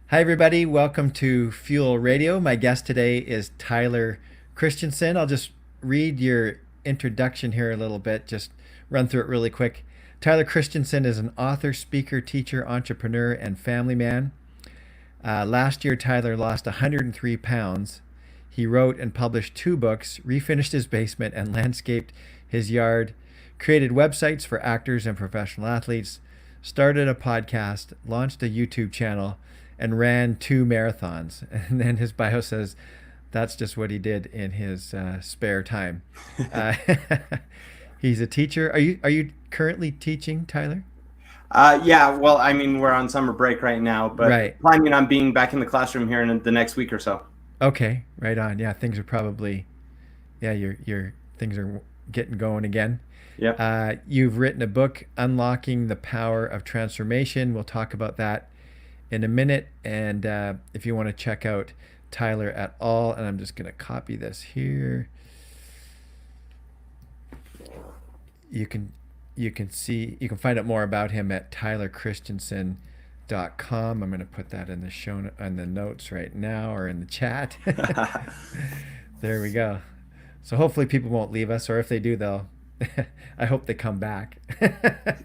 Hi, everybody. Welcome to Fuel Radio. My guest today is Tyler Christensen. I'll just read your introduction here a little bit, just run through it really quick. Tyler Christensen is an author, speaker, teacher, entrepreneur, and family man. Last year, Tyler lost 103 pounds. He wrote and published two books, refinished his basement, and landscaped his yard, created websites for actors and professional athletes, started a podcast, launched a YouTube channel, and ran two marathons. And then his bio says that's just what he did in his spare time. Uh, he's a teacher. Are you currently teaching, Tyler? Yeah, well, I mean, we're on summer break right now, but Right. planning on being back in the classroom here in the next week or so. Okay. Right on. Yeah, things are probably your things are getting going again. Yep. You've written a book, Unlocking the Power of Transformation. We'll talk about that in a minute. And if you want to check out Tyler at all, and I'm just going to copy this here, you can you can find out more about him at tylerchristensen.com. I'm going to put that in the in the notes right now, or in the chat. There we go. So hopefully people won't leave us, or if they do, they'll I hope they come back.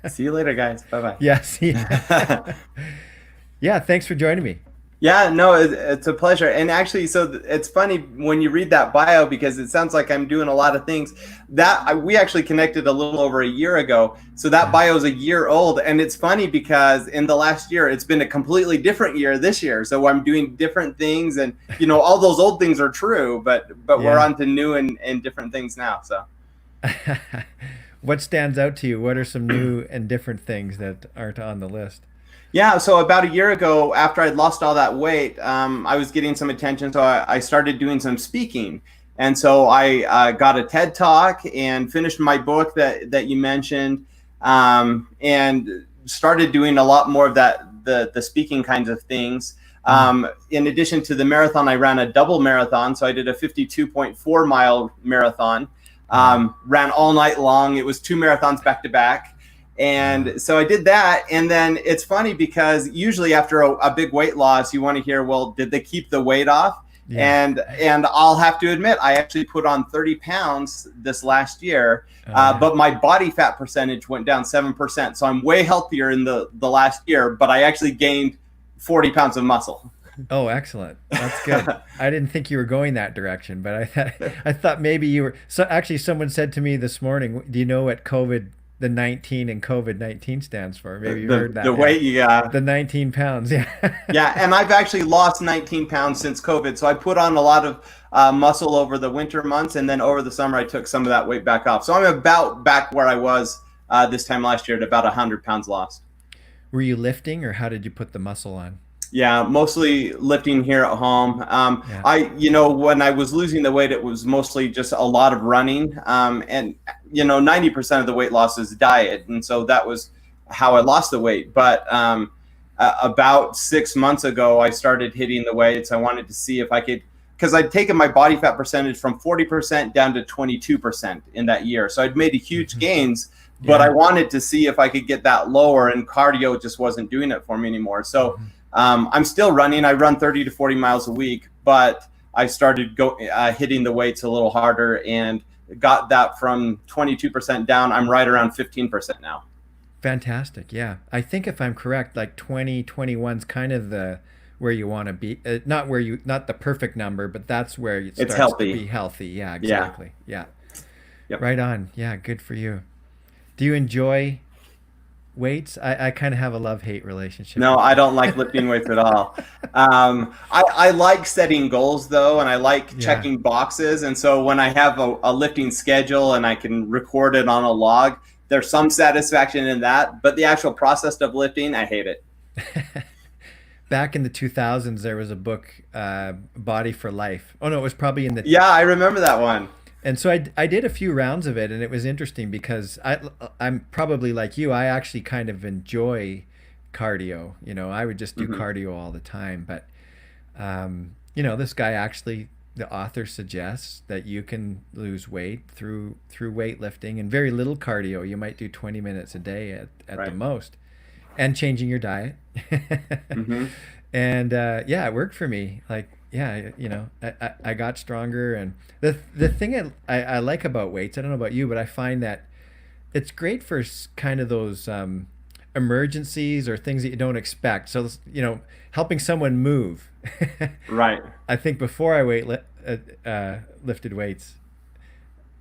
See you later, guys. Bye-bye. Yes. Yeah. Yeah, thanks for joining me. Yeah, no, it's a pleasure. And actually, it's funny when you read that bio because it sounds like I'm doing a lot of things. We actually connected a little over a year ago. So that bio is a year old. And it's funny because in the last year, it's been a completely different year this year. So I'm doing different things, and all those old things are true, but we're Yeah. on to new and different things now. So. What stands out to you? What are some new and different things that aren't on the list? Yeah, so about a year ago, after I'd lost all that weight, I was getting some attention, so I started doing some speaking. And so I got a TED Talk and finished my book that you mentioned, and started doing a lot more of the speaking kinds of things. In addition to the marathon, I ran a double marathon, so I did a 52.4-mile marathon, ran all night long. It was two marathons back to back. And so I did that. And then it's funny because usually after a big weight loss, you want to hear, well, did they keep the weight off? Yeah. And I'll have to admit, I actually put on 30 pounds this last year, but my body fat percentage went down 7%. So I'm way healthier in the last year, but I actually gained 40 pounds of muscle. Oh, excellent. That's good. I didn't think you were going that direction, but I thought maybe you were. So actually, someone said to me this morning, "Do you know what the 19 and COVID-19 stands for?" Maybe you heard that. The weight, yeah. The 19 pounds. Yeah. Yeah, and I've actually lost 19 pounds since COVID. So I put on a lot of muscle over the winter months, and then over the summer I took some of that weight back off. So I'm about back where I was this time last year at about 100 pounds lost. Were you lifting, or how did you put the muscle on? Yeah, mostly lifting here at home. Yeah. When I was losing the weight, it was mostly just a lot of running. And 90% of the weight loss is diet. And so that was how I lost the weight. But about 6 months ago, I started hitting the weights. I wanted to see if I could, because I'd taken my body fat percentage from 40% down to 22% in that year. So I'd made a huge gains, but I wanted to see if I could get that lower, and cardio just wasn't doing it for me anymore. So I'm still running. I run 30 to 40 miles a week, but I started hitting the weights a little harder and got that from 22% down. I'm right around 15% now. Fantastic. Yeah. I think if I'm correct, like 2021's kind of the where you want to be. Not the perfect number, but that's where it It's starts to healthy. be healthy. Yeah, Yeah. exactly. Yeah. Yep. Right on. Yeah, good for you. Do you enjoy weights? I kind of have a love-hate relationship No, with I them. don't like lifting weights at all. I like setting goals though, and I like Yeah. checking boxes. And so when I have a lifting schedule and I can record it on a log, there's some satisfaction in that. But the actual process of lifting, I hate it. Back in the 2000s, there was a book, Body for Life. Oh no, it was probably in the. Yeah, I remember that one. And so I did a few rounds of it, and it was interesting because I'm probably like you. I actually kind of enjoy cardio. I would just do Hmm. cardio all the time. But this guy actually, the author suggests that you can lose weight through weightlifting and very little cardio. You might do 20 minutes a day at the Right. most. and changing your diet. Hmm. And yeah, it worked for me. Like, yeah, I got stronger. And the thing I like about weights, I don't know about you, but I find that it's great for kind of those emergencies or things that you don't expect. So, helping someone move. Right. I think before I lifted weights,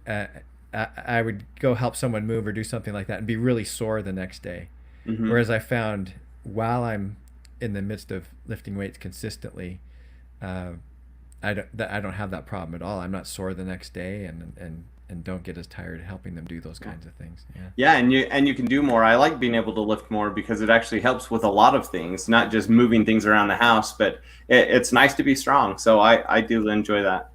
uh, I would go help someone move or do something like that and be really sore the next day. Hmm. Whereas I found while I'm in the midst of lifting weights consistently, uh, I don't have that problem at all. I'm not sore the next day, and don't get as tired helping them do those kinds of things. Yeah. Yeah, and you can do more. I like being able to lift more because it actually helps with a lot of things, not just moving things around the house, but it's nice to be strong. So I do enjoy that.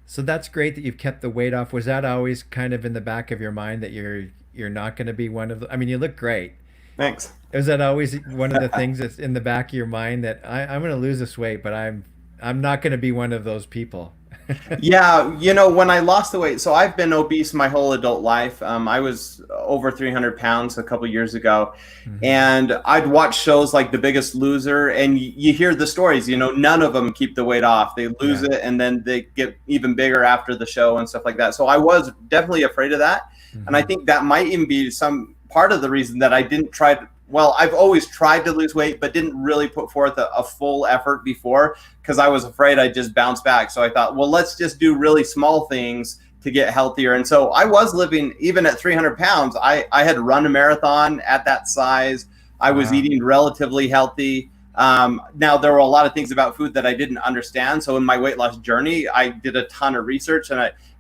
So that's great that you've kept the weight off. Was that always kind of in the back of your mind that you're not going to be one of the? I mean, you look great. Thanks. Was that always one of the things that's in the back of your mind that I'm going to lose this weight, but I'm not going to be one of those people? Yeah, when I lost the weight, so I've been obese my whole adult life. I was over 300 pounds a couple years ago, Hmm. and I'd watch shows like The Biggest Loser, and you hear the stories. None of them keep the weight off. They lose Yeah. it, and then they get even bigger after the show and stuff like that. So I was definitely afraid of that, and I Hmm. think that might even be some part of the reason that I didn't try to. Well, I've always tried to lose weight, but didn't really put forth a full effort before because I was afraid I'd just bounce back. So I thought, well, let's just do really small things to get healthier. And so I was living, even at 300 pounds, I had run a marathon at that size. I was Wow. eating relatively healthy. Now, there were a lot of things about food that I didn't understand. So in my weight loss journey, I did a ton of research,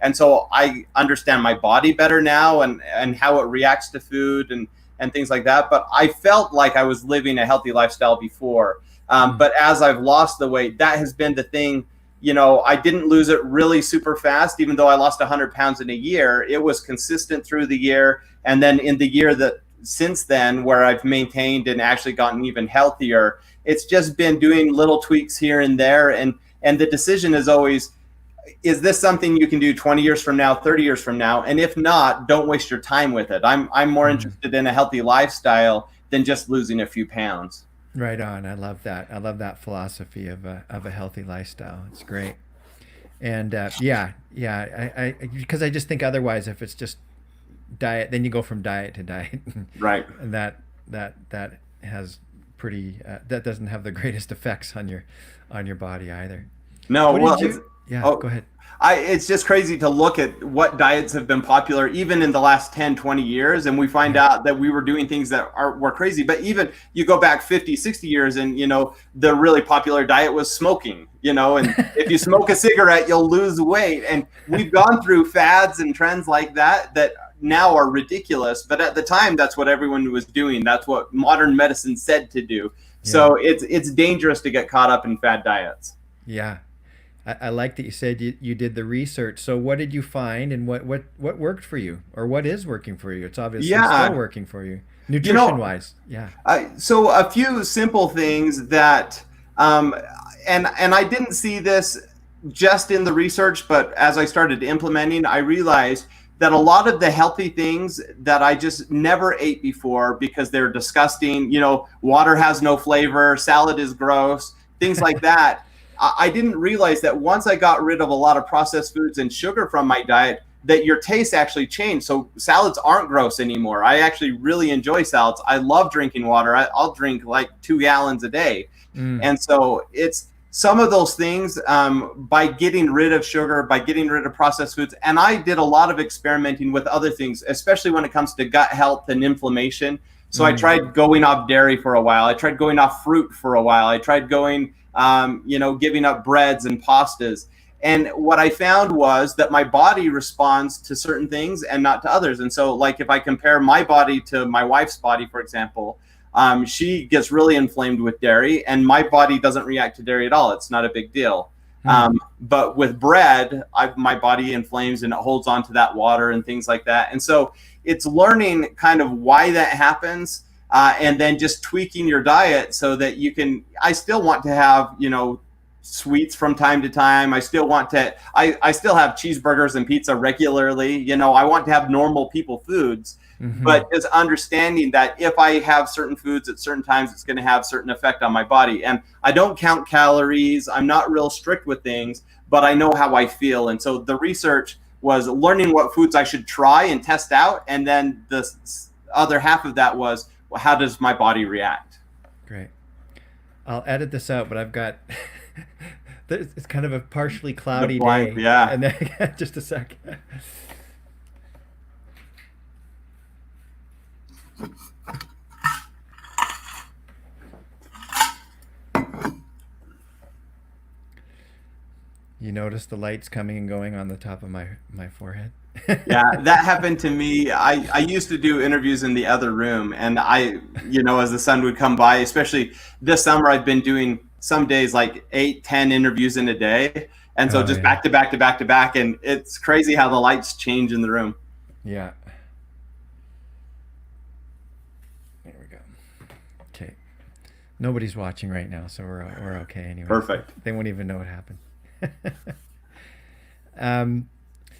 and so I understand my body better now and how it reacts to food and things like that. But I felt like I was living a healthy lifestyle before. Mm. But as I've lost the weight, that has been the thing. I didn't lose it really super fast, even though I lost 100 pounds in a year. It was consistent through the year. And then in the year that since then, where I've maintained and actually gotten even healthier, it's just been doing little tweaks here and there. And the decision is always, is this something you can do 20 years from now, 30 years from now? And if not, don't waste your time with it. I'm more Mm. interested in a healthy lifestyle than just losing a few pounds. Right on. I love that. I love that philosophy of a healthy lifestyle. It's great. And yeah, I because I just think otherwise, if it's just diet, then you go from diet to diet, Right. and that has pretty that doesn't have the greatest effects on your body either. No, What well, did you? Yeah, oh, go ahead. it's just crazy to look at what diets have been popular even in the last 10, 20 years. And we find Yeah. out that we were doing things that were crazy. But even you go back 50, 60 years and, the really popular diet was smoking, and if you smoke a cigarette, you'll lose weight. And we've gone through fads and trends like that now are ridiculous. But at the time, that's what everyone was doing. That's what modern medicine said to do. Yeah, So it's dangerous to get caught up in fad diets. yeah. I like that you said you did the research. So what did you find, and what worked for you, or what is working for you? It's obviously still Yeah. working for you, You nutrition know, wise. Yeah. So a few simple things that, and I didn't see this just in the research, but as I started implementing, I realized that a lot of the healthy things that I just never ate before because they're disgusting, water has no flavor, salad is gross, things like that. I didn't realize that once I got rid of a lot of processed foods and sugar from my diet, that your taste actually changed. So salads aren't gross anymore. I actually really enjoy salads. I love drinking water. I'll drink like 2 gallons a day. Mm. And so it's some of those things, by getting rid of sugar, by getting rid of processed foods. And I did a lot of experimenting with other things, especially when it comes to gut health and inflammation. So I Mm. tried going off dairy for a while. I tried going off fruit for a while. I tried going, giving up breads and pastas. And what I found was that my body responds to certain things and not to others. And so, like, if I compare my body to my wife's body, for example, she gets really inflamed with dairy, and my body doesn't react to dairy at all. It's not a big deal. Mm. But with bread, my body inflames and it holds on to that water and things like that. And so it's learning kind of why that happens, and then just tweaking your diet so that you can. I still want to have, sweets from time to time. I still want I still have cheeseburgers and pizza regularly. I want to have normal people foods, but just understanding that if I have certain foods at certain times, it's going to have certain effect on my body. And I don't count calories. I'm not real strict with things, but I know how I feel. And so the research was learning what foods I should try and test out. And then the other half of that was, well, how does my body react? Great. I'll edit this out, but I've got it's kind of a partially cloudy day. Yeah. And then just a second. You notice the lights coming and going on the top of my forehead? Yeah, that happened to me. I used to do interviews in the other room, and as the sun would come by, especially this summer, I've been doing some days like 8-10 interviews in a day. And so just back to back to back to back. And it's crazy how the lights change in the room. Yeah. There we go. Okay. Nobody's watching right now, so we're okay anyway. Perfect. They won't even know what happened.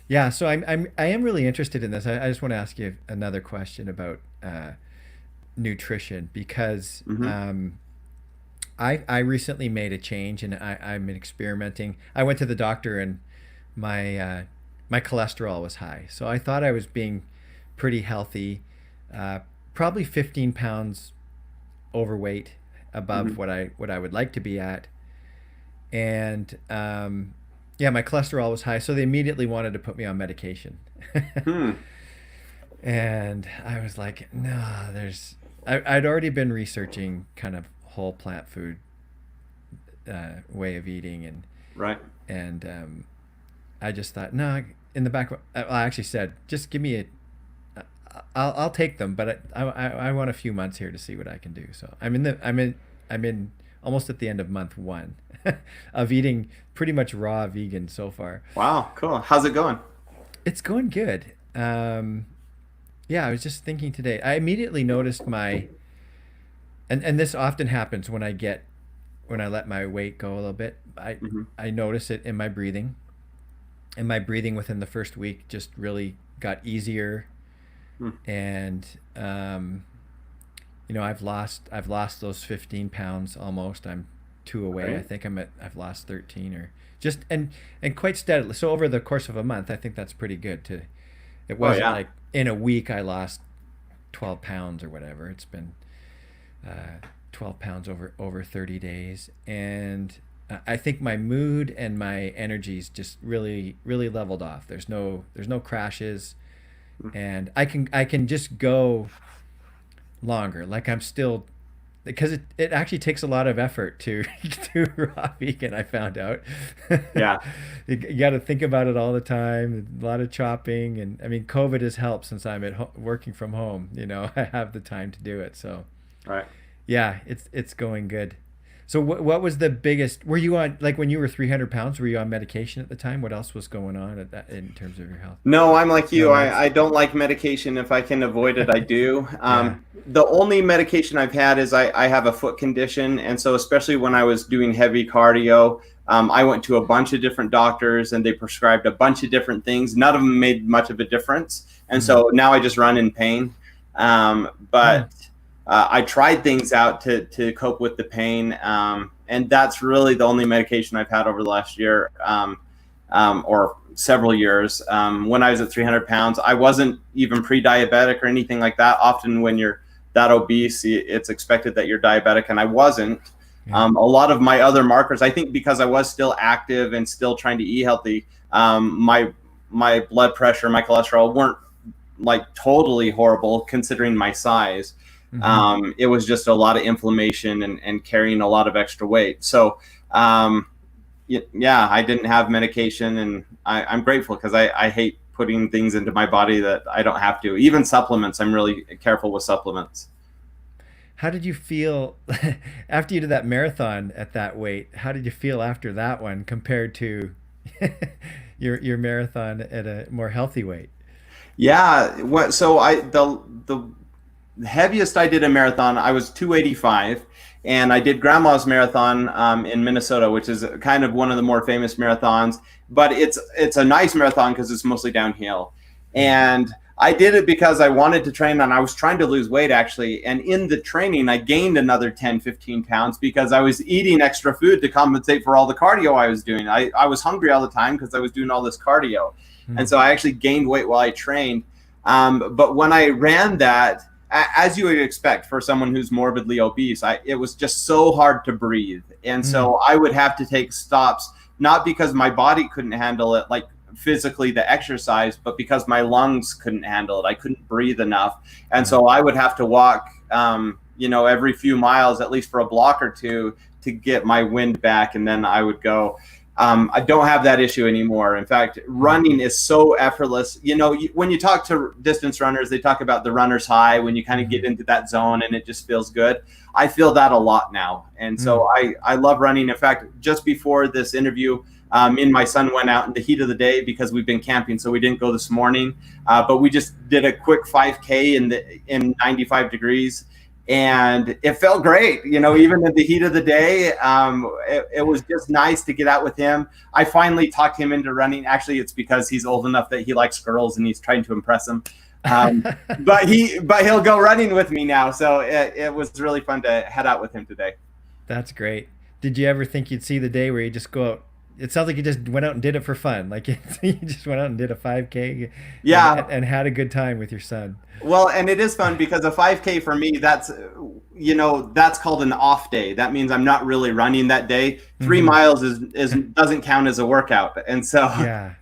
Yeah, so I am really interested in this. I just want to ask you another question about nutrition, because I recently made a change, and I'm experimenting. I went to the doctor, and my cholesterol was high, so I thought I was being pretty healthy, probably 15 pounds overweight above what I would like to be at, and yeah, my cholesterol was high, so they immediately wanted to put me on medication. And I was like, no, I'd already been researching kind of whole plant food way of eating, and I just thought, no, in the back, I actually said, just give me I'll take them, but I want a few months here to see what I can do. So I'm in almost at the end of month 1 of eating pretty much raw vegan so far. Wow, cool. How's it going? It's going good. Yeah, I was just thinking today. I immediately noticed and this often happens when I let my weight go a little bit. I notice it in my breathing. And my breathing within the first week just really got easier. And I've lost those 15 pounds almost. I'm 2 away. Right. I think I've lost 13 or just and quite steadily. So over the course of a month, I think that's pretty good. It wasn't like in a week I lost 12 pounds or whatever. It's been 12 pounds over 30 days, and I think my mood and my energies just really leveled off. There's no crashes, and I can just go longer. Like I'm still, because it actually takes a lot of effort to do raw vegan. I found out. Yeah. You got to think about it all the time. A lot of chopping, and I mean, COVID has helped since I'm working from home. I have the time to do it. So, right. Yeah, it's going good. So what was the biggest? Were you on, like when you were 300 pounds? Were you on medication at the time? What else was going on in terms of your health? No, I'm like you. I don't like medication. If I can avoid it, I do. The only medication I've had is I have a foot condition, and so especially when I was doing heavy cardio, I went to a bunch of different doctors, and they prescribed a bunch of different things. None of them made much of a difference, and so now I just run in pain. I tried things out to cope with the pain, and that's really the only medication I've had over the last year or several years. When I was at 300 pounds, I wasn't even pre-diabetic or anything like that. Often when you're that obese, it's expected that you're diabetic, and I wasn't. A lot of my other markers, I think because I was still active and still trying to eat healthy, my blood pressure, my cholesterol weren't like totally horrible considering my size. It was just a lot of inflammation and carrying a lot of extra weight. So, I didn't have medication, and I'm grateful because I hate putting things into my body that I don't have to. Even supplements, I'm really careful with supplements. How did you feel after you did that marathon at that weight? How did you feel after that one compared to your marathon at a more healthy weight? Yeah. The heaviest I did a marathon, I was 285, and I did Grandma's Marathon in Minnesota, which is kind of one of the more famous marathons. But it's a nice marathon because it's mostly downhill. And I did it because I wanted to train and I was trying to lose weight actually. And in the training, I gained another 10, 15 pounds because I was eating extra food to compensate for all the cardio I was doing. I was hungry all the time because I was doing all this cardio. And so I actually gained weight while I trained. But when I ran that, as you would expect for someone who's morbidly obese, it was just so hard to breathe. And so I would have to take stops, not because my body couldn't handle it, like physically the exercise, but because my lungs couldn't handle it. I couldn't breathe enough. And so I would have to walk, every few miles, at least for a block or two, to get my wind back. And then I would go. I don't have that issue anymore. In fact, running is so effortless. When you talk to distance runners, they talk about the runner's high when you kind of get into that zone and it just feels good. I feel that a lot now. And so I love running. In fact, just before this interview, me and my son went out in the heat of the day because we've been camping, so we didn't go this morning. But we just did a quick 5K in 95 degrees. And it felt great, even in the heat of the day. It was just nice to get out with him. I finally talked him into running. Actually, it's because he's old enough that he likes girls and he's trying to impress them. But he'll go running with me now. So it was really fun to head out with him today. That's great. Did you ever think you'd see the day where you just go out? It sounds like you just went out and did it for fun. Like you just went out and did a 5K and had a good time with your son. Well, and it is fun because a 5K for me, that's called an off day. That means I'm not really running that day. 3 miles doesn't count as a workout. And so,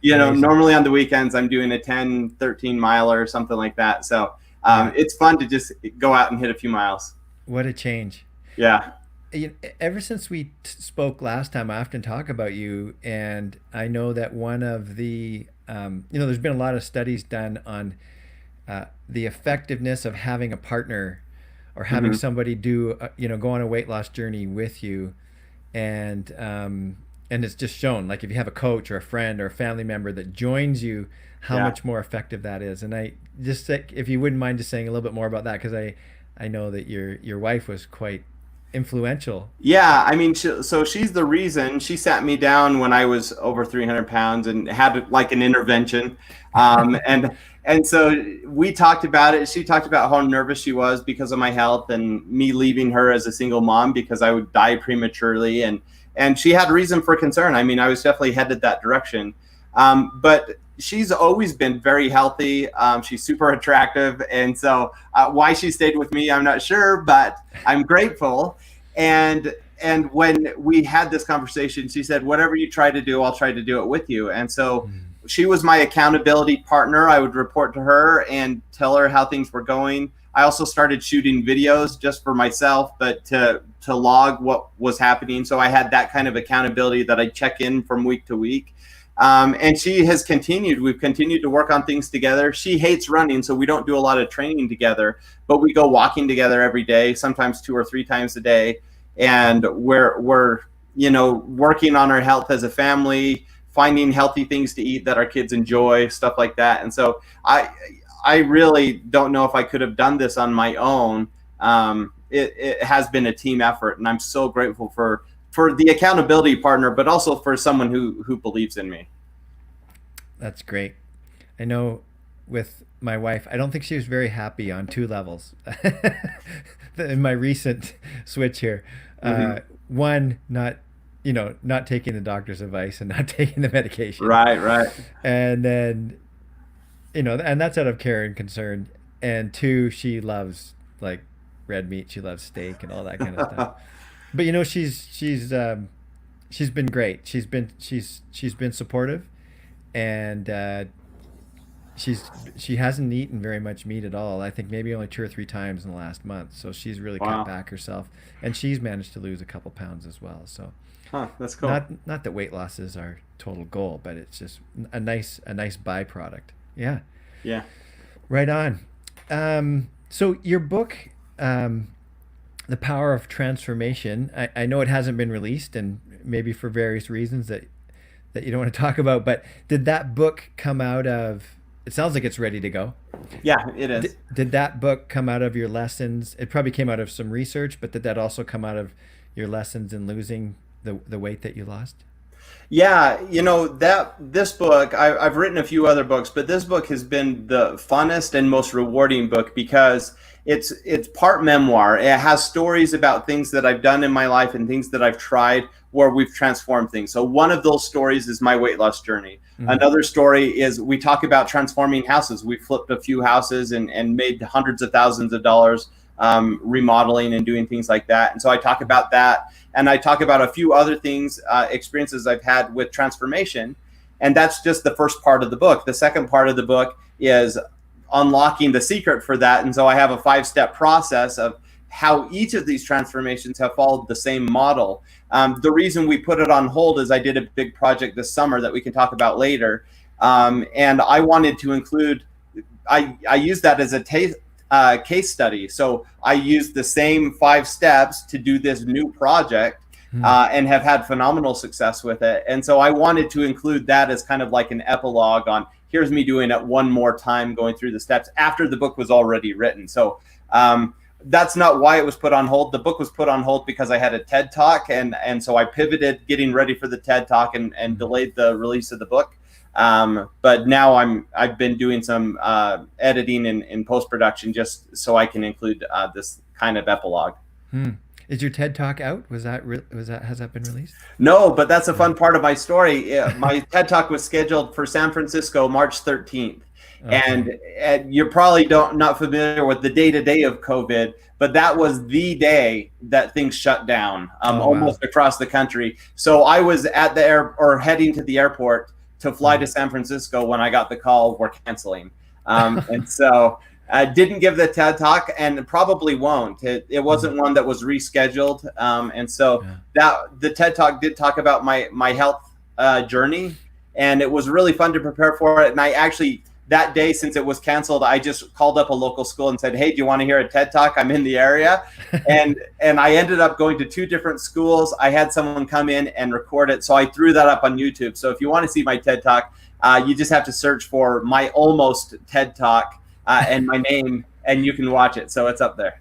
normally on the weekends, I'm doing a 10, 13 miler or something like that. So it's fun to just go out and hit a few miles. What a change. Yeah. Ever since we spoke last time, I often talk about you, and I know that one of the, there's been a lot of studies done on the effectiveness of having a partner or having somebody go on a weight loss journey with you, and it's just shown, like if you have a coach or a friend or a family member that joins you, how much more effective that is. And I just, if you wouldn't mind just saying a little bit more about that, because I know that your wife was quite influential. Yeah, I mean, so she's the reason. She sat me down when I was over 300 pounds and had like an intervention, and so we talked about it. She talked about how nervous she was because of my health and me leaving her as a single mom because I would die prematurely, and she had reason for concern. I mean, I was definitely headed that direction, but she's always been very healthy. She's super attractive. And so why she stayed with me, I'm not sure, but I'm grateful. And when we had this conversation, she said, whatever you try to do, I'll try to do it with you. And so she was my accountability partner. I would report to her and tell her how things were going. I also started shooting videos just for myself, but to log what was happening. So I had that kind of accountability that I check in from week to week. And she has continued. We've continued to work on things together. She hates running, so we don't do a lot of training together, but we go walking together every day, sometimes 2 or 3 times a day. And we're working on our health as a family, finding healthy things to eat that our kids enjoy, stuff like that. And so I really don't know if I could have done this on my own. It has been a team effort, and I'm so grateful for the accountability partner, but also for someone who believes in me. That's great. I know with my wife, I don't think she was very happy on 2 levels in my recent switch here. One, not taking the doctor's advice and not taking the medication. Right. And then, and that's out of care and concern. And 2, she loves like red meat. She loves steak and all that kind of stuff. But she's been great. She's been supportive, and she hasn't eaten very much meat at all. I think maybe only 2 or 3 times in the last month. So she's really cut back herself, and she's managed to lose a couple pounds as well. So that's cool. Not that weight loss is our total goal, but it's just a nice byproduct. Yeah. Right on. So your book, The Power of Transformation, I know it hasn't been released, and maybe for various reasons that you don't want to talk about, but did that book come out of, it sounds like it's ready to go. Yeah, it is. Did that book come out of your lessons? It probably came out of some research, but did that also come out of your lessons in losing the weight that you lost? Yeah, that this book, I've written a few other books, but this book has been the funnest and most rewarding book because it's part memoir. It has stories about things that I've done in my life and things that I've tried where we've transformed things. So one of those stories is my weight loss journey. Another story is we talk about transforming houses. We flipped a few houses and made hundreds of thousands of dollars remodeling and doing things like that. And so I talk about that. And I talk about a few other things, experiences I've had with transformation. And that's just the first part of the book. The second part of the book is unlocking the secret for that. And so I have a 5-step process of how each of these transformations have followed the same model. The reason we put it on hold is I did a big project this summer that we can talk about later. And I wanted to include, I used that as a case study. So I used the same 5 steps to do this new project and have had phenomenal success with it. And so I wanted to include that as kind of like an epilogue on here's me doing it one more time, going through the steps after the book was already written. So that's not why it was put on hold. The book was put on hold because I had a TED Talk. And so I pivoted getting ready for the TED Talk and delayed the release of the book. But now I've been doing some editing and post-production just so I can include this kind of epilogue. Is your TED Talk out? Has that been released? No, but that's a fun part of my story. My TED Talk was scheduled for San Francisco, March 13th. Okay. And you're probably not familiar with the day-to-day of COVID, but that was the day that things shut down almost across the country. So I was at the heading to the airport to fly to San Francisco when I got the call we're canceling. And so I didn't give the TED Talk and probably won't. It wasn't one that was rescheduled. And so that the TED Talk did talk about my health journey, and it was really fun to prepare for it. And I actually, that day, since it was canceled, I just called up a local school and said, hey, do you want to hear a TED Talk? I'm in the area. and I ended up going to 2 different schools. I had someone come in and record it. So I threw that up on YouTube. So if you want to see my TED Talk, you just have to search for my almost TED Talk and my name, and you can watch it. So it's up there.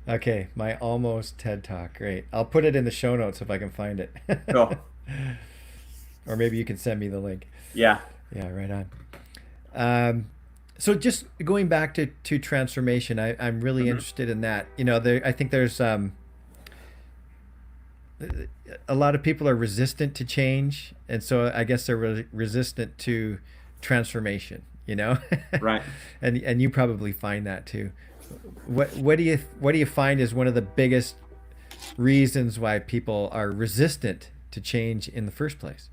Okay, my almost TED Talk. Great. I'll put it in the show notes if I can find it. Cool. Or maybe you can send me the link. Yeah. Yeah, right on. So just going back to transformation, I'm really interested in that. I think there's a lot of people are resistant to change, and so I guess they're resistant to transformation. Right. And you probably find that too. What do you find is one of the biggest reasons why people are resistant to change in the first place?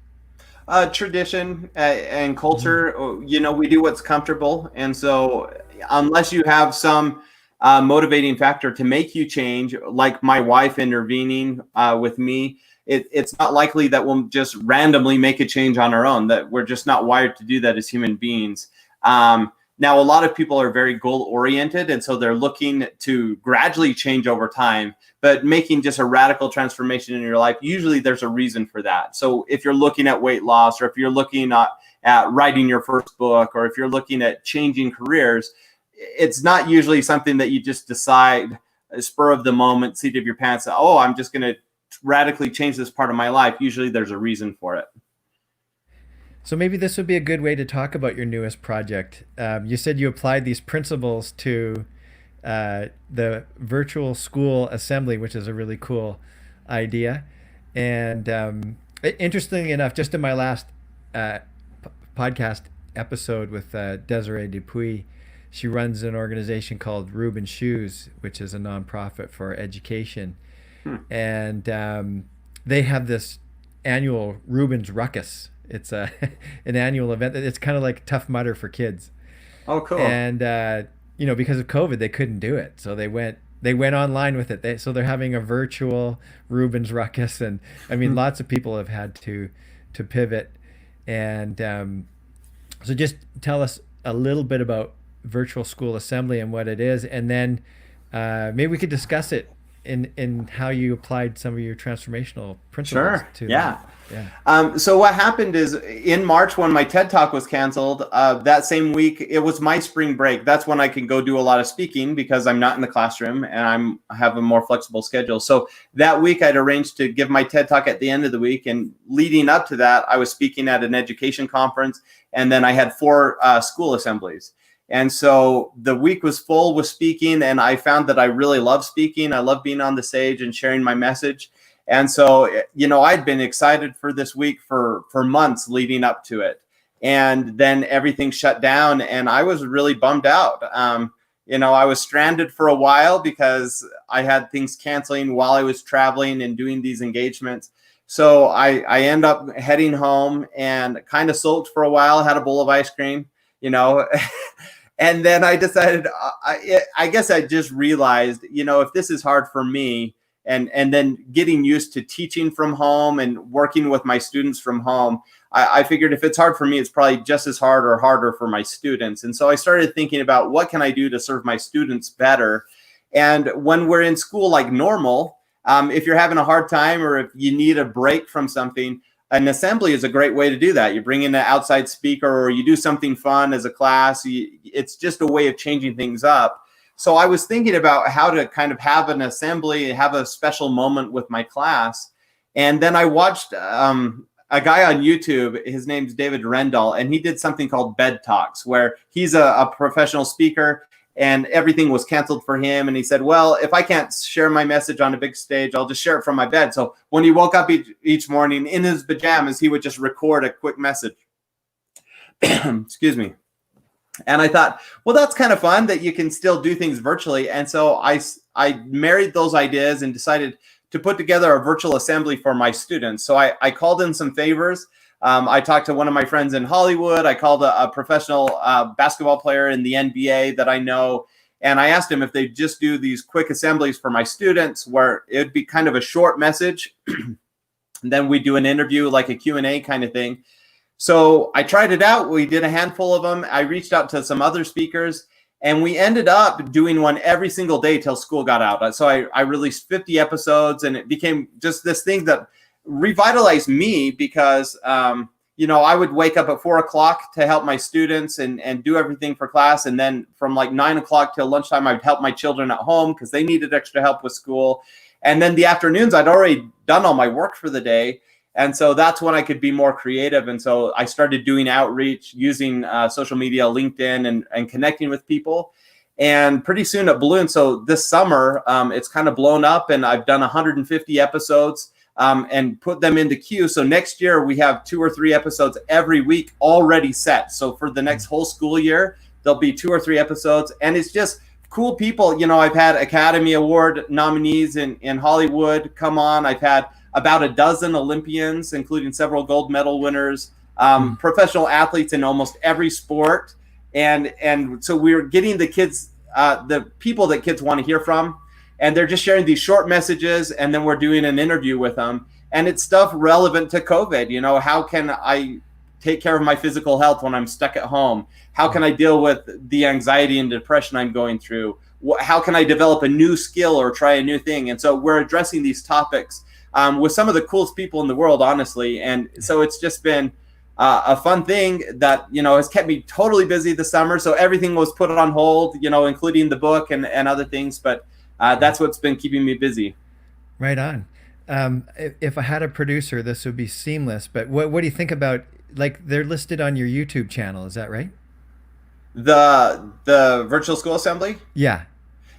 Tradition and culture. We do what's comfortable, and so unless you have some motivating factor to make you change, like my wife intervening with me, it's not likely that we'll just randomly make a change on our own. That we're just not wired to do that as human beings. Now, a lot of people are very goal oriented, and so they're looking to gradually change over time. But making just a radical transformation in your life, usually there's a reason for that. So if you're looking at weight loss, or if you're looking at writing your first book, or if you're looking at changing careers, it's not usually something that you just decide, spur of the moment, seat of your pants, oh, I'm just going to radically change this part of my life. Usually there's a reason for it. So maybe this would be a good way to talk about your newest project. You said you applied these principles to the virtual school assembly, which is a really cool idea. And interestingly enough, just in my last podcast episode with Desiree Dupuis, she runs an organization called Reuben Shoes, which is a nonprofit for education. And they have this annual Reuben's Ruckus. It's an annual event. It's kind of like Tough Mudder for kids. Oh, cool. And because of COVID, they couldn't do it, so they went online with it. So they're having a virtual Reuben's Ruckus, and I mean, lots of people have had to pivot. And so just tell us a little bit about virtual school assembly and what it is, and then maybe we could discuss it in how you applied some of your transformational principles Sure. to Yeah. that. Yeah. So what happened is in March when my TED Talk was canceled, that same week, it was my spring break. That's when I can go do a lot of speaking because I'm not in the classroom and I have a more flexible schedule. So that week I'd arranged to give my TED Talk at the end of the week. And leading up to that, I was speaking at an education conference. And then I had 4 school assemblies. And so the week was full with speaking. And I found that I really love speaking. I love being on the stage and sharing my message. And so, I'd been excited for this week for months leading up to it. And then everything shut down and I was really bummed out. I was stranded for a while because I had things canceling while I was traveling and doing these engagements. So I end up heading home and kind of sulked for a while, had a bowl of ice cream, and then I decided, I guess I just realized, if this is hard for me, and then getting used to teaching from home and working with my students from home, I figured if it's hard for me, it's probably just as hard or harder for my students. And so I started thinking about what can I do to serve my students better. And when we're in school like normal, if you're having a hard time or if you need a break from something, an assembly is a great way to do that. You bring in an outside speaker or you do something fun as a class. It's just a way of changing things up. So I was thinking about how to kind of have an assembly, have a special moment with my class. And then I watched a guy on YouTube, his name's David Rendall, and he did something called Bed Talks, where he's a professional speaker and everything was canceled for him. And he said, well, if I can't share my message on a big stage, I'll just share it from my bed. So when he woke up each morning in his pajamas, he would just record a quick message. Excuse me. And I thought, well, that's kind of fun that you can still do things virtually. And so I married those ideas and decided to put together a virtual assembly for my students. So I called in some favors. I talked to one of my friends in Hollywood. I called a professional basketball player in the NBA that I know. And I asked him if they'd just do these quick assemblies for my students where it would be kind of a short message. And then we do an interview, like a Q&A kind of thing. So I tried it out. We did a handful of them. I reached out to some other speakers and we ended up doing one every single day till school got out. So I released 50 episodes and it became just this thing that revitalized me because, I would wake up at 4 o'clock to help my students and do everything for class. And then from like 9 o'clock till lunchtime, I'd help my children at home because they needed extra help with school. And then the afternoons, I'd already done all my work for the day. And so that's when I could be more creative. And so I started doing outreach using social media, LinkedIn, and connecting with people. And pretty soon it blew. And so this summer, it's kind of blown up and I've done 150 episodes and put them into queue. So next year we have 2 or 3 episodes every week already set. So for the next whole school year, there'll be 2 or 3 episodes. And it's just cool people. I've had Academy Award nominees in Hollywood come on. I've had about a dozen Olympians, including several gold medal winners, professional athletes in almost every sport. And so we're getting the kids, the people that kids want to hear from, and they're just sharing these short messages. And then we're doing an interview with them. And it's stuff relevant to COVID. How can I take care of my physical health when I'm stuck at home? How can I deal with the anxiety and depression I'm going through? How can I develop a new skill or try a new thing? And so we're addressing these topics with some of the coolest people in the world, honestly. And so it's just been a fun thing that, has kept me totally busy this summer. So everything was put on hold, including the book and other things. But that's what's been keeping me busy. Right on. If I had a producer, this would be seamless. But what do you think about, like, they're listed on your YouTube channel. Is that right? The virtual school assembly? Yeah.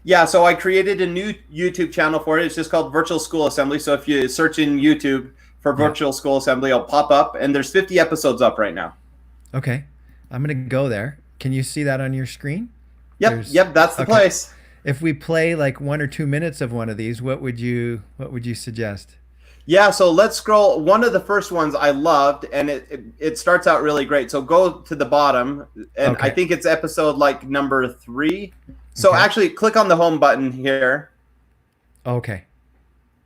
Yeah, so I created a new YouTube channel for it. It's just called Virtual School Assembly. So if you search in YouTube for Virtual School Assembly, it'll pop up. And there's 50 episodes up right now. Okay. I'm going to go there. Can you see that on your screen? Yep, that's the place. If we play like 1 or 2 minutes of one of these, what would you suggest? Yeah, so let's scroll. One of the first ones I loved, and it starts out really great. So go to the bottom, and I think it's episode like number 3. So actually click on the home button here. Okay.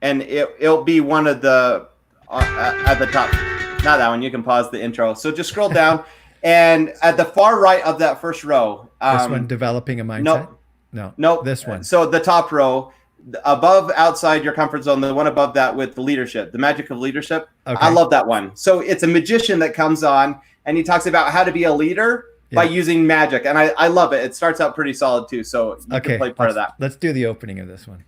And it'll be one of the, at the top. Not that one, you can pause the intro. So just scroll down, and at the far right of that first row. This one, developing a mindset? No, Nope. This one. So the top row, above outside your comfort zone, the one above that with the leadership, the magic of leadership. Okay. I love that one. So it's a magician that comes on and he talks about how to be a leader by using magic. And I love it. It starts out pretty solid too. So you can play part of that. Let's do the opening of this one.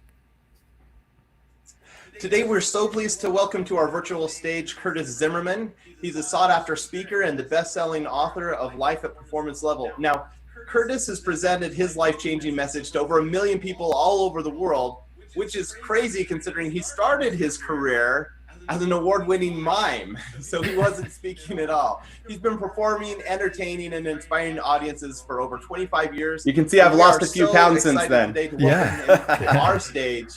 Today, we're so pleased to welcome to our virtual stage Curtis Zimmerman. He's a sought-after speaker and the best-selling author of Life at Performance Level. Now, Curtis has presented his life-changing message to over 1 million people all over the world, which is crazy considering he started his career as an award-winning mime, so he wasn't speaking at all. He's been performing, entertaining, and inspiring audiences for over 25 years. You can see I've lost a few pounds since then. Today to welcome him to our stage.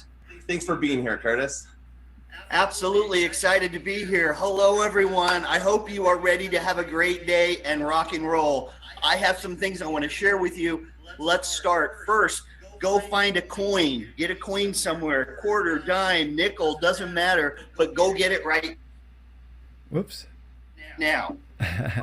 Thanks for being here, Curtis. Absolutely excited to be here. Hello, everyone. I hope you are ready to have a great day and rock and roll. I have some things I want to share with you. Let's start. First, go find a coin. Get a coin somewhere. Quarter, dime, nickel, doesn't matter, but go get it right. Whoops. Now.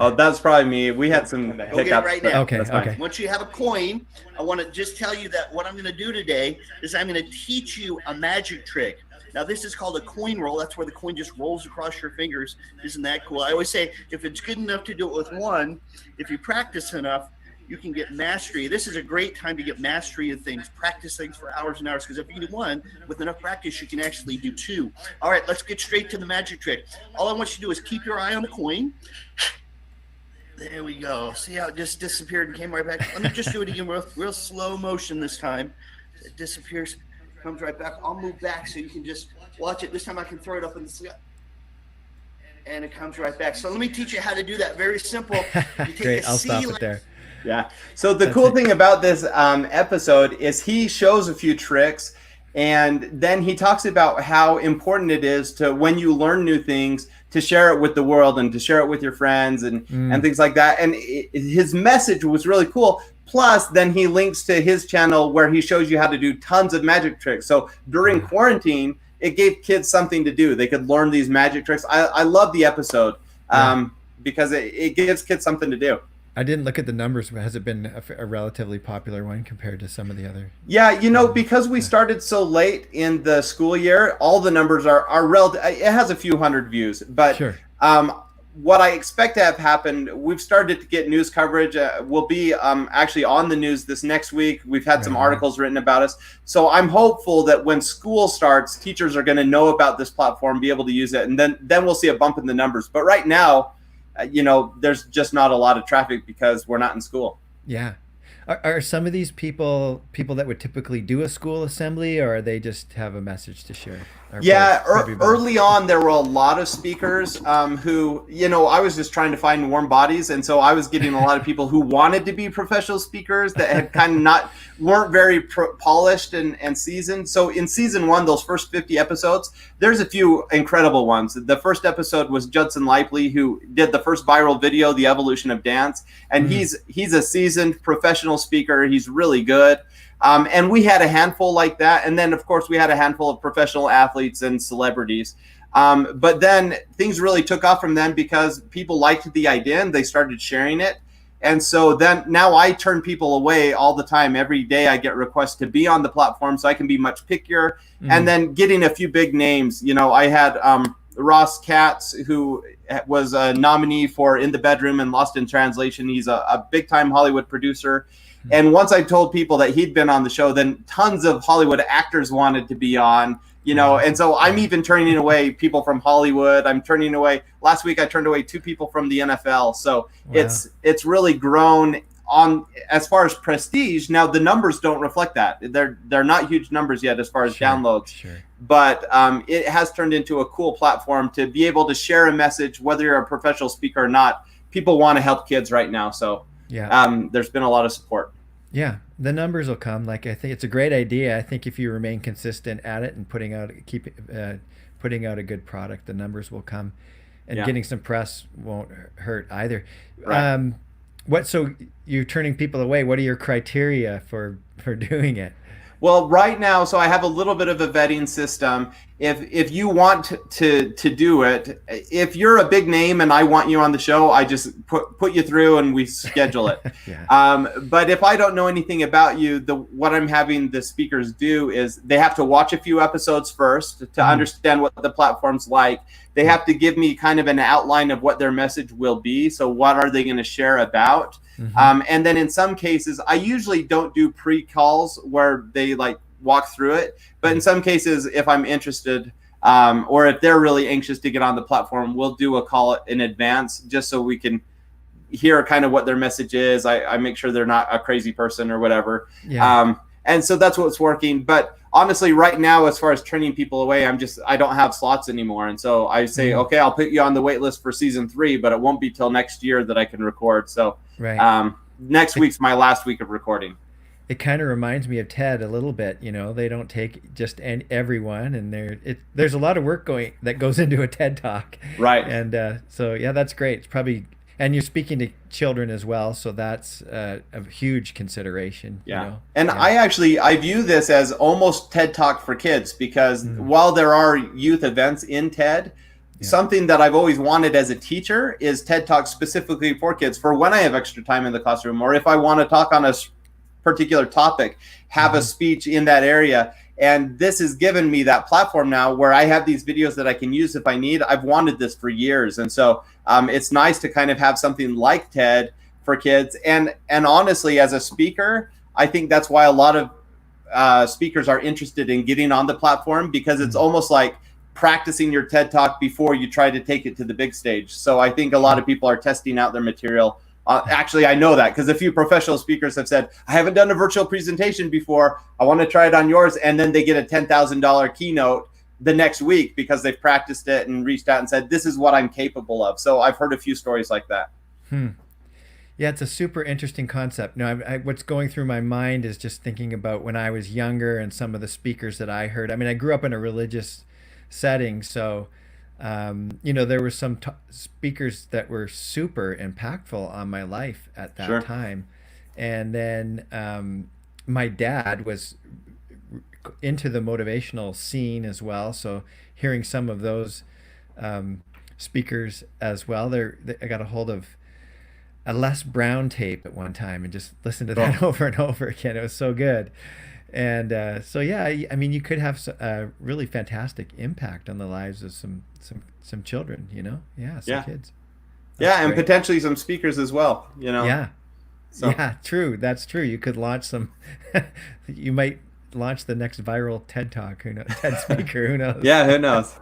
Oh, that's probably me. We had some hiccups. Go get it right now. Okay. Once you have a coin, I want to just tell you that what I'm going to do today is I'm going to teach you a magic trick. Now, this is called a coin roll. That's where the coin just rolls across your fingers. Isn't that cool? I always say, if it's good enough to do it with one, if you practice enough, you can get mastery. This is a great time to get mastery of things, practice things for hours and hours, because if you do one, with enough practice, you can actually do two. All right, let's get straight to the magic trick. All I want you to do is keep your eye on the coin. There we go. See how it just disappeared and came right back? Let me just do it again, real slow motion this time. It disappears. Comes right back. I'll move back so you can just watch it. This time I can throw it up in the sky. And it comes right back. So let me teach you how to do that. Very simple. You take Great. I'll stop it there. Yeah. So the cool thing about this episode is he shows a few tricks, and then he talks about how important it is to, when you learn new things, to share it with the world and to share it with your friends and things like that. And his message was really cool. Plus, then he links to his channel where he shows you how to do tons of magic tricks. So during quarantine, it gave kids something to do. They could learn these magic tricks. I love the episode because it gives kids something to do. I didn't look at the numbers, but has it been a relatively popular one compared to some of the other? Yeah, because we started so late in the school year, all the numbers are relative. It has a few hundred views, but sure. What I expect to have happened, we've started to get news coverage. We'll be actually on the news this next week. We've had some articles written about us. So I'm hopeful that when school starts, teachers are going to know about this platform, be able to use it, and then we'll see a bump in the numbers. But right now, there's just not a lot of traffic because we're not in school. Yeah. Are some of these people that would typically do a school assembly, or are they just have a message to share? Yeah, early on, there were a lot of speakers who, I was just trying to find warm bodies. And so I was getting a lot of people who wanted to be professional speakers that had kind of weren't very polished and seasoned. So in season 1, those first 50 episodes, there's a few incredible ones. The first episode was Judson Lively, who did the first viral video, The Evolution of Dance. And he's a seasoned professional speaker. He's really good. And we had a handful like that. And then, of course, we had a handful of professional athletes and celebrities. But then things really took off from them because people liked the idea and they started sharing it. And so then now I turn people away all the time. Every day I get requests to be on the platform so I can be much pickier. And then getting a few big names. I had Ross Katz, who was a nominee for In the Bedroom and Lost in Translation. He's a big-time Hollywood producer. And once I told people that he'd been on the show, then tons of Hollywood actors wanted to be on, and so I'm even turning away people from Hollywood. I'm turning away, last week I turned away 2 people from the NFL. So it's really grown on as far as prestige. Now the numbers don't reflect that. They're not huge numbers yet as far as downloads. Sure. But it has turned into a cool platform to be able to share a message, whether you're a professional speaker or not. People want to help kids right now. So there's been a lot of support. Yeah, the numbers will come. I think it's a great idea. I think if you remain consistent at it and putting out a good product, the numbers will come, and getting some press won't hurt either. Right. So you're turning people away. What are your criteria for doing it? Well, right now, so I have a little bit of a vetting system. If you want to do it, if you're a big name and I want you on the show, I just put you through and we schedule it. Yeah. But if I don't know anything about you, what I'm having the speakers do is they have to watch a few episodes first to understand what the platform's like. They have to give me kind of an outline of what their message will be. So what are they going to share about? And then in some cases, I usually don't do pre-calls where they like walk through it. But in some cases, if I'm interested or if they're really anxious to get on the platform, we'll do a call in advance just so we can hear kind of what their message is. I make sure they're not a crazy person or whatever. Yeah. And so that's what's working. But honestly, right now, as far as turning people away, I don't have slots anymore. And so I say, okay, I'll put you on the wait list for season 3, but it won't be till next year that I can record. So next week's my last week of recording. It kind of reminds me of TED a little bit. You know, they don't take just everyone, and there's a lot of work that goes into a TED talk. Right. And so, yeah, that's great. It's probably, and you're speaking to children as well, so that's a huge consideration. Yeah. You know? And yeah. I view this as almost TED Talk for kids because while there are youth events in TED, something that I've always wanted as a teacher is TED Talk specifically for kids, for when I have extra time in the classroom, or if I want to talk on a particular topic, have a speech in that area. And this has given me that platform now where I have these videos that I can use if I need. I've wanted this for years. And so it's nice to kind of have something like TED for kids. And honestly, as a speaker, I think that's why a lot of speakers are interested in getting on the platform, because it's almost like practicing your TED Talk before you try to take it to the big stage. So I think a lot of people are testing out their material. Actually, I know that because a few professional speakers have said, I haven't done a virtual presentation before. I want to try it on yours. And then they get a $10,000 keynote the next week because they've practiced it and reached out and said, this is what I'm capable of. So I've heard a few stories like that. Yeah, it's a super interesting concept. No, what's going through my mind is just thinking about when I was younger and some of the speakers that I heard. I mean, I grew up in a religious setting, so there were some speakers that were super impactful on my life at that time. And then my dad was into the motivational scene as well. So hearing some of those speakers as well, I got a hold of a Les Brown tape at one time and just listened to that over and over again. It was so good. And so, yeah, I mean, you could have a really fantastic impact on the lives of some children, some kids. That's and potentially some speakers as well, Yeah. So. Yeah, true. That's true. You could launch some, you might launch the next viral TED Talk, who knows, TED speaker, who knows? Yeah, who knows?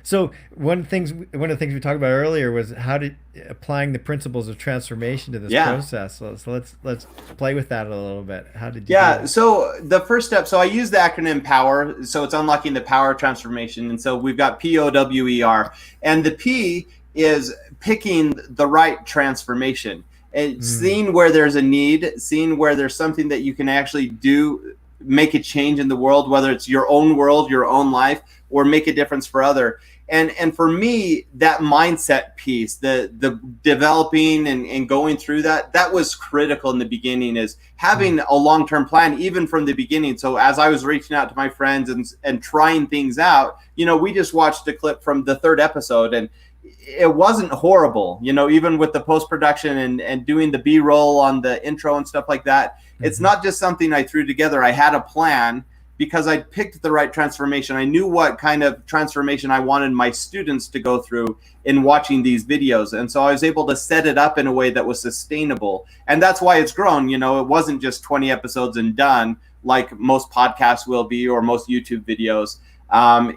So one of the things we talked about earlier was applying the principles of transformation to this process. So let's play with that a little bit. How did you? Yeah. So the first step. So I use the acronym POWER. So it's unlocking the power of transformation. And so we've got POWER, and the P is picking the right transformation. And seeing where there's a need, seeing where there's something that you can actually do, make a change in the world, whether it's your own world, your own life, or make a difference for other. And for me, that mindset piece, the developing and going through that was critical in the beginning, is having a long-term plan, even from the beginning. So as I was reaching out to my friends and trying things out, we just watched a clip from the 3rd episode, and it wasn't horrible, even with the post-production and doing the B-roll on the intro and stuff like that. It's not just something I threw together. I had a plan because I picked the right transformation. I knew what kind of transformation I wanted my students to go through in watching these videos. And so I was able to set it up in a way that was sustainable. And that's why it's grown. It wasn't just 20 episodes and done like most podcasts will be, or most YouTube videos.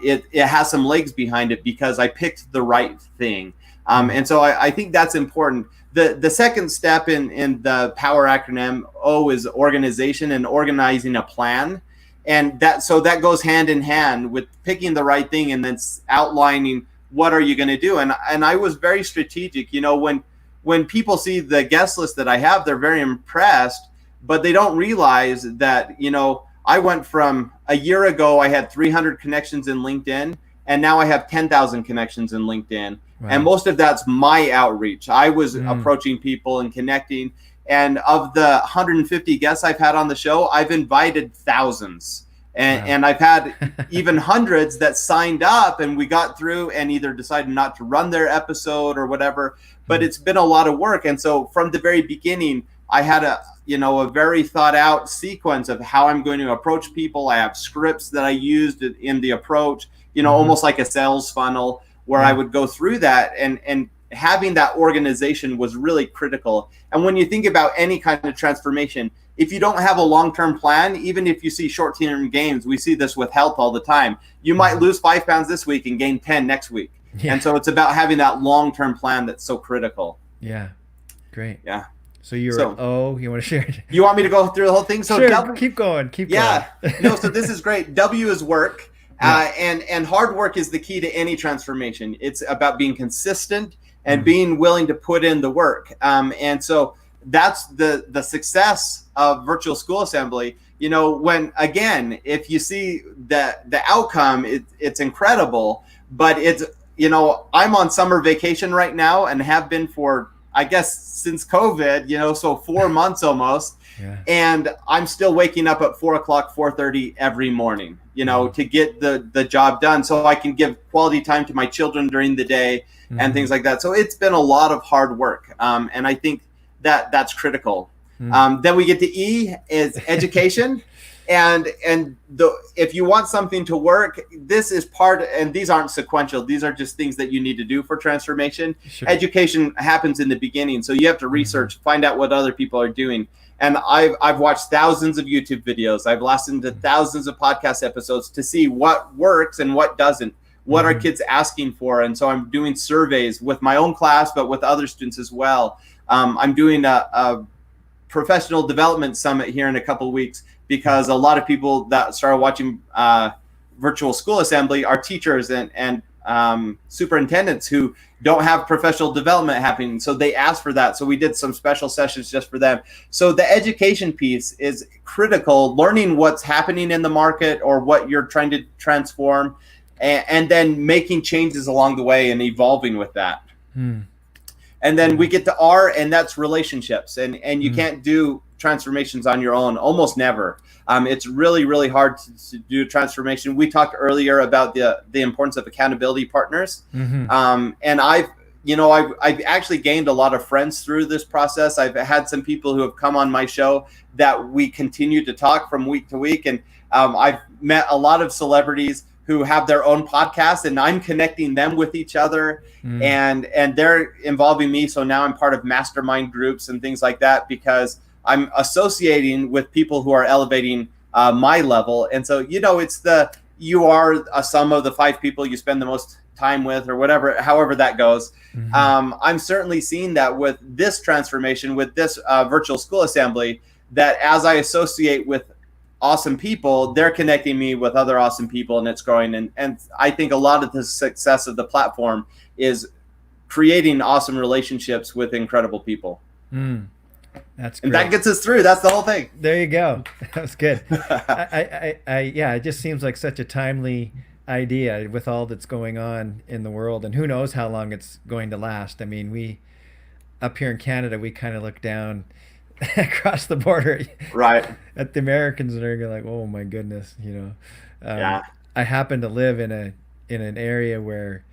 It has some legs behind it because I picked the right thing. And so I think that's important. The second step in the POWER acronym, O, is organization and organizing a plan. And that goes hand in hand with picking the right thing and then outlining what are you going to do. And I was very strategic. When people see the guest list that I have, they're very impressed, but they don't realize that, I went from a year ago, I had 300 connections in LinkedIn, and now I have 10,000 connections in LinkedIn. Wow. And most of that's my outreach. I was approaching people and connecting. And of the 150 guests I've had on the show, I've invited thousands. And I've had even hundreds that signed up and we got through and either decided not to run their episode or whatever, but it's been a lot of work. And so from the very beginning, I had a very thought out sequence of how I'm going to approach people. I have scripts that I used in the approach, almost like a sales funnel where I would go through that, and having that organization was really critical. And when you think about any kind of transformation, if you don't have a long-term plan, even if you see short-term gains, we see this with health all the time. You might lose 5 pounds this week and gain 10 next week. Yeah. And so it's about having that long-term plan that's so critical. Yeah. Great. Yeah. So you want to share it? You want me to go through the whole thing? So sure, keep going. Yeah. No, so this is great. W is work. And hard work is the key to any transformation. It's about being consistent and being willing to put in the work. And so that's the success of Virtual School Assembly. When, again, if you see the outcome, it's incredible, but it's, I'm on summer vacation right now and have been for, I guess, since COVID, so 4 months almost. Yeah. And I'm still waking up at 4 o'clock, 4:30 every morning, to get the job done so I can give quality time to my children during the day and things like that. So it's been a lot of hard work. And I think that's critical. Then we get to E is education. And if you want something to work, this is and these aren't sequential. These are just things that you need to do for transformation. Sure. Education happens in the beginning. So you have to research, find out what other people are doing. And I've watched thousands of YouTube videos. I've listened to thousands of podcast episodes to see what works and what doesn't. What are kids asking for? And so I'm doing surveys with my own class, but with other students as well. I'm doing a professional development summit here in a couple of weeks because a lot of people that started watching Virtual School Assembly are teachers and superintendents who don't have professional development happening. So they asked for that. So we did some special sessions just for them. So the education piece is critical, learning what's happening in the market or what you're trying to transform, and then making changes along the way and evolving with that. And then we get to R, and that's relationships. And you can't do transformations on your own, almost never. It's really, really hard to do transformation. We talked earlier about the importance of accountability partners. And I've actually gained a lot of friends through this process. I've had some people who have come on my show that we continue to talk from week to week. And I've met a lot of celebrities who have their own podcasts, and I'm connecting them with each other, and they're involving me. So now I'm part of mastermind groups and things like that because I'm associating with people who are elevating my level. And so, you are a sum of the 5 people you spend the most time with or whatever, however that goes. I'm certainly seeing that with this transformation, with this Virtual School Assembly, that as I associate with awesome people, they're connecting me with other awesome people, and it's growing. And I think a lot of the success of the platform is creating awesome relationships with incredible people. That's great. And that gets us through. That's the whole thing. There you go. That was good. It just seems like such a timely idea with all that's going on in the world, and who knows how long it's going to last. I mean, we up here in Canada, we kind of look down across the border at the Americans, and they're like, oh my goodness, I happen to live in an area where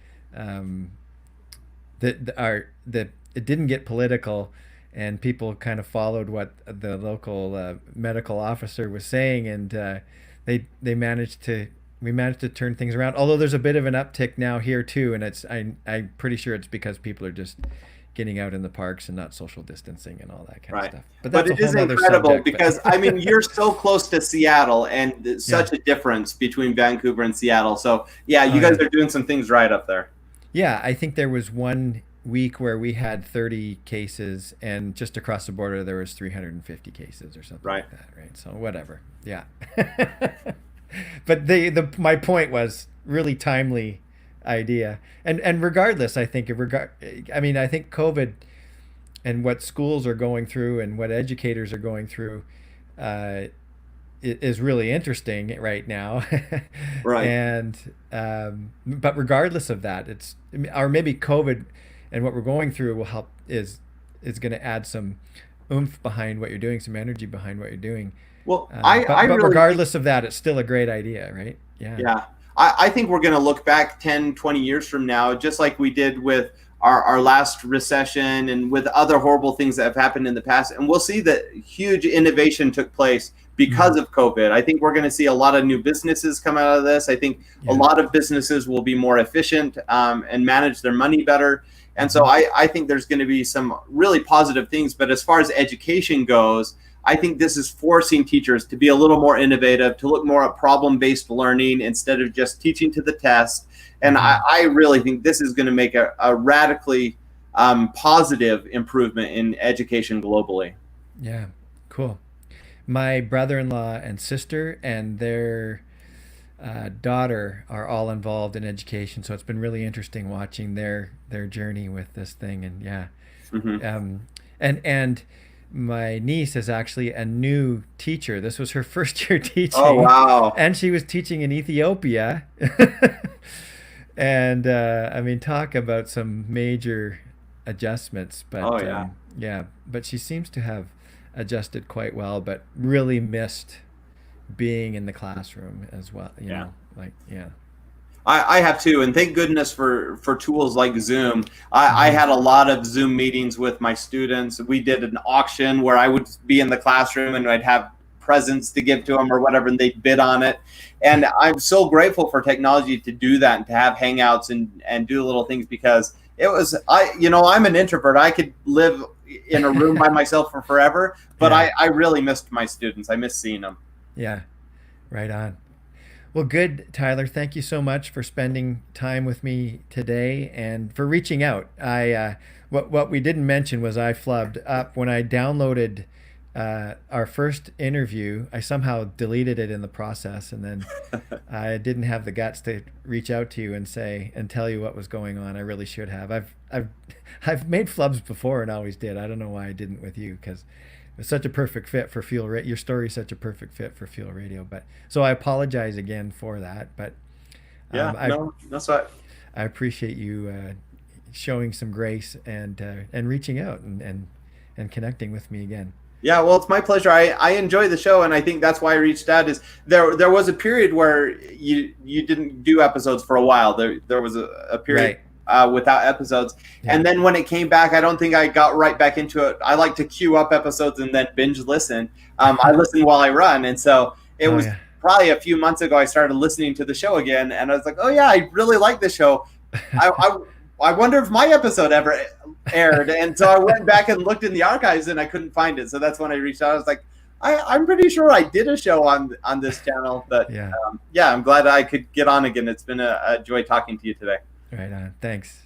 it didn't get political, and people kind of followed what the local medical officer was saying, and we managed to turn things around, although there's a bit of an uptick now here too, and I'm pretty sure it's because people are just getting out in the parks and not social distancing and all that kind of stuff. But it is incredible because I mean, you're so close to Seattle, and such a difference between Vancouver and Seattle. So yeah, you guys are doing some things right up there. Yeah, I think there was one week where we had 30 cases, and just across the border there was 350 cases or something like that. Right. So whatever. Yeah. But my point was really timely idea, and regardless, I think I think COVID and what schools are going through and what educators are going through is really interesting right now. And but regardless of that, or maybe COVID and what we're going through will help is going to add some oomph behind what you're doing, some energy behind what you're doing. Well, But really regardless of that, it's still a great idea, right? Yeah. Yeah. I think we're going to look back 10, 20 years from now, just like we did with our last recession and with other horrible things that have happened in the past. And we'll see that huge innovation took place because of COVID. I think we're going to see a lot of new businesses come out of this. I think a lot of businesses will be more efficient and manage their money better. And so I think there's going to be some really positive things. But as far as education goes, I think this is forcing teachers to be a little more innovative, to look more at problem-based learning instead of just teaching to the test. And I really think this is going to make a radically positive improvement in education globally. Yeah, cool. My brother-in-law and sister and their daughter are all involved in education, so it's been really interesting watching their journey with this thing. And yeah, and my niece is actually a new teacher. This was her first year teaching. Oh, wow. And she was teaching in Ethiopia. And I mean, talk about some major adjustments. But but she seems to have adjusted quite well, but really missed being in the classroom as well. You know, like, I have too, and thank goodness for tools like Zoom. I had a lot of Zoom meetings with my students. We did an auction where I would be in the classroom and I'd have presents to give to them or whatever, and they'd bid on it. And I'm so grateful for technology to do that and to have hangouts and do little things, because it was, I'm an introvert. I could live in a room by myself for forever, but I really missed my students. I miss seeing them. Yeah, right on. Well, good, Tyler. Thank you so much for spending time with me today and for reaching out. What we didn't mention was I flubbed up when I downloaded our first interview. I somehow deleted it in the process, and then I didn't have the guts to reach out to you and tell you what was going on. I really should have. I've made flubs before and always did. I don't know why I didn't with you, because it's such a perfect fit for Fuel Radio. Your story is such a perfect fit for Fuel Radio. But so I apologize again for that. But that's right. I appreciate you showing some grace and reaching out and connecting with me again. Yeah, well, it's my pleasure. I enjoy the show, and I think that's why I reached out. Is there was a period where you didn't do episodes for a while. There was a period. Right. Without episodes. And then when it came back, I don't think I got right back into it. I like to queue up episodes and then binge listen. I listen while I run. And so it was probably a few months ago I started listening to the show again. And I was like, oh, yeah, I really like this show. I wonder if my episode ever aired. And so I went back and looked in the archives and I couldn't find it. So that's when I reached out. I was like, I'm pretty sure I did a show on this channel. But I'm glad I could get on again. It's been a joy talking to you today. Right on. Thanks.